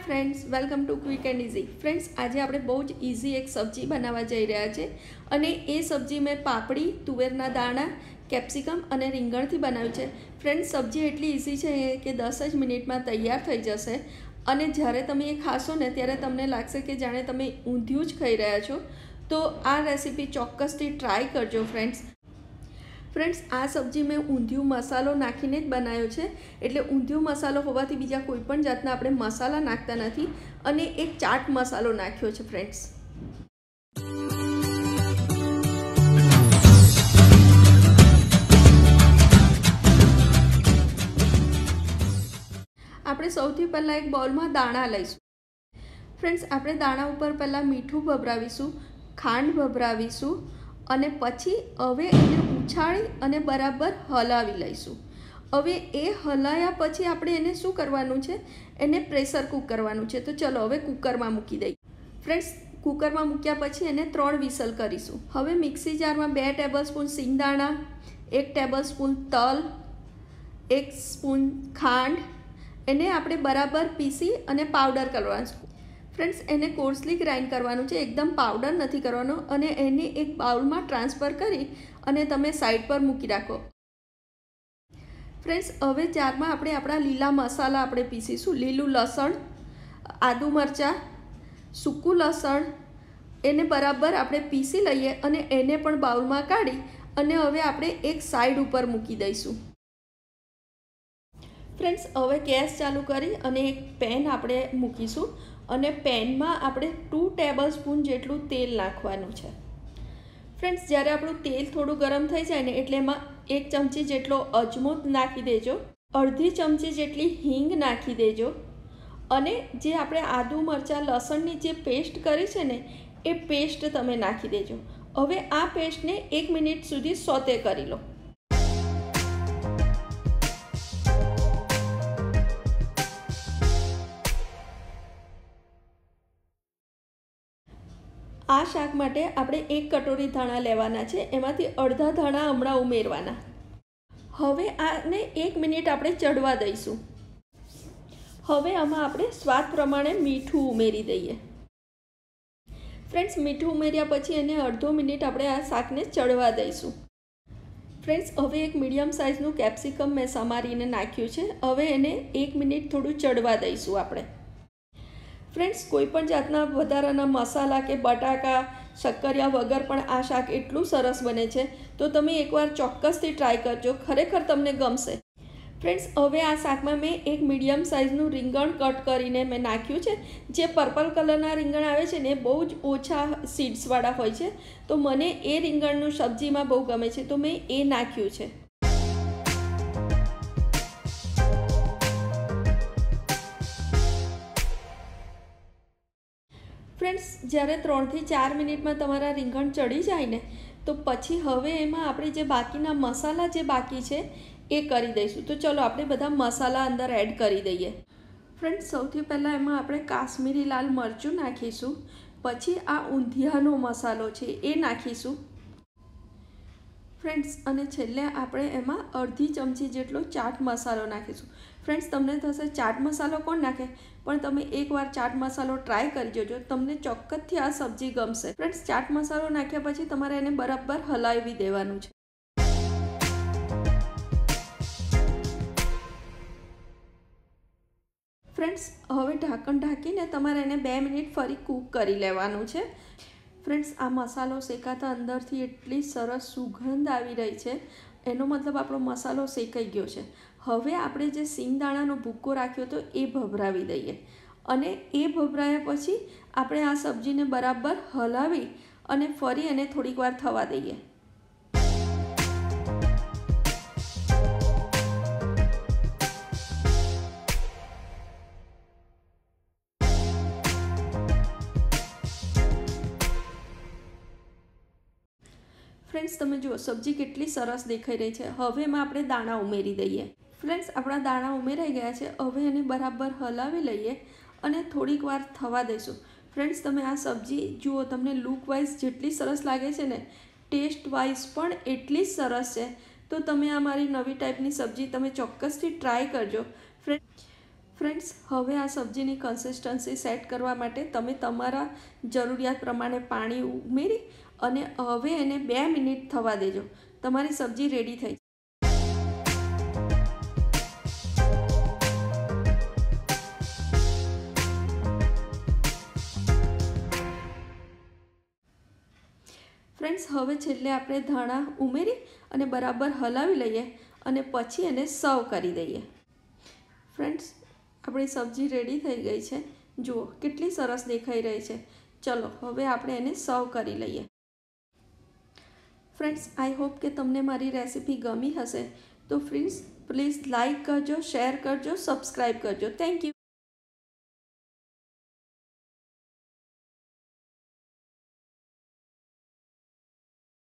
Friends, welcome to quick and easy. Friends, आज આપણે બહુ જ ઇઝી એક સબ્જી બનાવવા જઈ રહ્યા છે અને એ સબ્જી મેં પાપડી, તુવેરના દાણા, કેપ્સિકમ અને રીંગણથી બનાવી છે। ફ્રેન્ડ્સ, સબ્જી એટલી ઇઝી છે કે 10 જ મિનિટમાં તૈયાર થઈ જશે અને જ્યારે તમે એ ખાશો ને ત્યારે તમને લાગશે કે જાણે તમે ઊંધિયું જ ખાઈ રહ્યા છો। તો આ રેસીપી ચોક્કસથી ટ્રાય કરજો ફ્રેન્ડ્સ। आ सब्जी में ऊंधियू मसालो नाखीने ज बनाव्यो छे, एटले ऊंधियू मसालो होवाथी बीजा कोईपण जातना आपणे मसाला नाखता नथी अने एक चाट मसालो नाख्यो छे फ्रेंड्स। आपणे सौथी पहला एक बाउल में दाणा लईशुं। फ्रेंड्स, आपणे दाणा उपर पहला मीठुं भभरावीशुं, खांड भभरावीशुं અને પછી હવે એને ઉછાળી અને બરાબર હલાવી લઈશું। હવે એ હલાયા પછી આપણે એને શું કરવાનું છે, એને પ્રેશર કૂક કરવાનું છે। તો ચલો હવે કુકરમાં મૂકી દઈએ। ફ્રેન્ડ્સ, કુકરમાં મૂક્યા પછી એને 3 વિસલ કરીશું। હવે મિક્સી જારમાં 2 ટેબલસ્પૂન સિંગદાણા, 1 ટેબલસ્પૂન તલ, 1 સ્પૂન ખાંડ, એને આપણે બરાબર પીસી અને પાવડર કરવાનું છે। फ्रेंड्स, एने कोर्सली ग्राइंड करवानुं छे, एकदम पाउडर नहीं करवानो अने एने एक बाउल में ट्रांसफर करी अने तमे साइड पर मूकी राखो। फ्रेंड्स, हवे जार में आपणे आपणा लीला मसाला आपणे पीसीशुं। लीलू लसण, आदू मरचा, सूकू लसण, एने बराबर आपणे पीसी लईए अने एने पण बाउल में काढी अने हवे आपणे एक साइड उपर मूकी दईशुं। फ्रेंड्स, हवे गैस चालू करी अने एक पेन आपणे मूकीशुं અને પેનમાં આપણે 2 ટેબલસ્પૂન જેટલું તેલ નાખવાનું છે। ફ્રેન્ડ્સ, જ્યારે આપણું તેલ થોડું ગરમ થઈ જાય ને એટલે એમાં 1 ચમચી જેટલો અજમો નાખી દેજો, અડધી ચમચી જેટલી હિંગ નાખી દેજો અને જે આપણે આદુ મરચાં લસણની જે પેસ્ટ કરી છે ને એ પેસ્ટ તમે નાખી દેજો। હવે આ પેસ્ટને 1 મિનિટ સુધી સોતે કરી લો। आ शाक माटे आपणे 1 कटोरी धाणा लेवाना छे, एमांथी अर्धा धाणा हमणां उमेरवाना। हवे आने 1 मिनिट आपणे चढ़वा दईशुं। हवे आमां आपणे स्वाद प्रमाणे मीठुं उमेरी दईए। फ्रेंड्स, मीठुं उमेर्या पछी एने अर्धो मिनिट आपणे आ शाकने चढ़वा दईशुं। फ्रेंड्स, हवे एक मीडियम साइजनुं केप्सिकम मैं समारीने नाख्युं छे। हवे एने 1 मिनिट थोडुं चढ़वा दईशुं आपणे। फ्रेंड्स, कोईपण जातना वधाराना मसाला के बटाका शक्करिया वगर पण आ शाक एटलुं सरस बने छे। तो तमे एकवार चोक्कसथी ट्राय करजो, खरेखर तमने गमशे। फ्रेंड्स, हवे आ शाकमां मैं एक मीडियम साइजनुं રીંગણ कट करीने मैं नाख्युं छे। जे पर्पल कलरना રીંગણ आवे छे ने बहु ज ओछा सीड्सवाळा होय छे, तो मने ए રીંગણનું सब्जीमां बहु गमे छे, तो मैं ए नाख्युं छे। फ्रेंड्स, જ્યારે 3 થી 4 મિનિટમાં તમારા રીંગણ ચડી જાય ને તો પછી હવે એમાં આપણે જે બાકીના મસાલા જે બાકી છે એ કરી દઈશું। તો ચલો આપણે બધા મસાલા અંદર એડ કરી દઈએ। ફ્રેન્ડ્સ, સૌથી પહેલાં એમાં આપણે કાશ્મીરી લાલ મરચું નાખીશું, પછી આ ઊંધિયાનો મસાલો છે એ નાખીશું। फ्रेंड्स, અને છેલ્લે આપણે એમાં અડધી ચમચી જેટલો ચાટ મસાલો નાખીશું। फ्रेंड्स, તમને થશે ચાટ મસાલો કોણ નાખે, પણ તમે એકવાર ચાટ મસાલો ટ્રાય કરી જોજો, તમને ચોક્કસથી આ સબ્જી ગમશે। फ्रेंड्स, ચાટ મસાલો નાખ્યા પછી તમારે એને બરાબર હલાવી દેવાનું છે। फ्रेंड्स, હવે ઢાંકણ ઢાંકીને તમારે એને 2 મિનિટ ફરી કૂક કરી લેવાનું છે। फ्रेंड्स, आ मसालो शेकाता अंदरथी एटली सरस सुगंध आवी रही है, एनो मतलब आपणो मसालो शेकाई गयो छे। हवे आपणे जे सींगदाणानो भूक्को राख्यो तो ए भभरावी दईए अने ए भभराया पछी आपणे आ सब्जीने बराबर हलावी अने फरी एने थोड़ीकवार थवा दईए। फ्रेंड्स, तमे जुओ सब्जी केटली सरस देखाई रही है। हवे एमां आपणे दाणा उमेरी दईए। फ्रेंड्स, आपणा दाणा उमेराई गया है। हवे एने बराबर हलावी लईए अने थोड़ीकवार थवा दईशुं। फ्रेंड्स, तमे आ सब्जी जुओ, तमने लुक वाइज जेटली सरस लागे छे ने टेस्ट वाइज पण एटली ज सरस है। तो तमे आ मारी नवी टाइपनी सब्जी तमे चोक्कसथी ट्राय करजो। ફ્રેન્ડ્સ, હવે આ સબ્જીની કન્સિસ્ટન્સી સેટ કરવા માટે તમે તમારા જરૂરિયાત પ્રમાણે પાણી ઉમેરી અને હવે એને 2 મિનિટ થવા દેજો. તમારી સબ્જી રેડી થઈ. ફ્રેન્ડ્સ, હવે છેલ્લે આપણે ધાણા ઉમેરી અને બરાબર હલાવી લઈએ અને પછી એને સર્વ કરી દઈએ. ફ્રેન્ડ્સ, આપણી સબ્જી રેડી થઈ ગઈ છે. જુઓ કેટલી સરસ દેખાઈ રહી છે. ચલો હવે આપણે એને સર્વ કરી લઈએ. ફ્રેન્ડ્સ, આઈ હોપ કે તમને મારી રેસીપી ગમી હશે. તો ફ્રેન્ડ્સ, પ્લીઝ લાઈક કરજો, શેર કરજો, સબસ્ક્રાઈબ કરજો. Thank you.